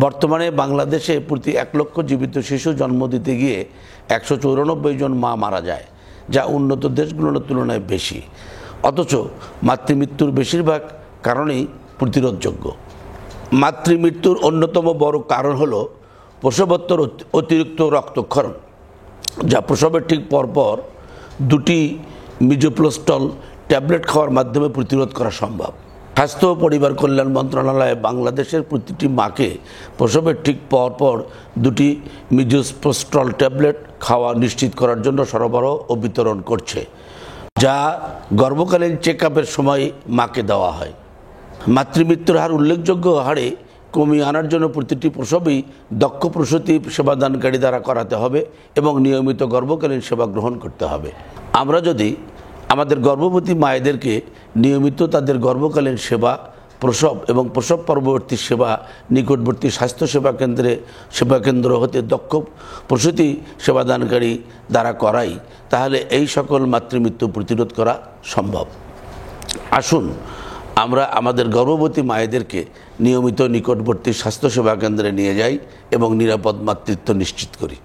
বর্তমানে বাংলাদেশে প্রতি 1 লক্ষ জীবিত শিশু জন্ম দিতে গিয়ে 194 জন মা মারা যায়, যা উন্নত দেশগুলোর তুলনায় বেশি। অথচ মাতৃমৃত্যুর বেশিরভাগ কারণেই প্রতিরোধযোগ্য। মাতৃমৃত্যুর অন্যতম বড় কারণ হলো প্রসবোত্তর অতিরিক্ত রক্তক্ষরণ, যা প্রসবের ঠিক পরপর 2টি মিজোপ্রোস্টল ট্যাবলেট খাওয়ার মাধ্যমে প্রতিরোধ করা সম্ভব। স্বাস্থ্য ও পরিবার কল্যাণ মন্ত্রণালয় বাংলাদেশের প্রতিটি মাকে প্রসবের ঠিক পরপর 2টি মিজোপ্রোস্টল ট্যাবলেট খাওয়া নিশ্চিত করার জন্য সরবরাহ ও বিতরণ করছে, যা গর্ভকালীন চেক আপের সময় মাকে দেওয়া হয়। মাতৃমৃত্যুর হার উল্লেখযোগ্য হারে কমিয়ে আনার জন্য প্রতিটি প্রসবেই দক্ষ প্রসূতি সেবাদানকারী দ্বারা করাতে হবে এবং নিয়মিত গর্ভকালীন সেবা গ্রহণ করতে হবে। আমরা যদি আমাদের গর্ভবতী মায়েদেরকে নিয়মিত তাদের গর্ভকালীন সেবা, প্রসব এবং প্রসব পরবর্তী সেবা নিকটবর্তী স্বাস্থ্য সেবাকেন্দ্র হতে দক্ষ প্রসূতি সেবাদানকারী দ্বারা করাই, তাহলে এই সকল মাতৃমৃত্যু প্রতিরোধ করা সম্ভব। আসুন আমরা আমাদের গর্ভবতী মায়েদেরকে নিয়মিত নিকটবর্তী স্বাস্থ্য সেবা কেন্দ্রে নিয়ে যাই এবং নিরাপদ মাতৃত্ব নিশ্চিত করি।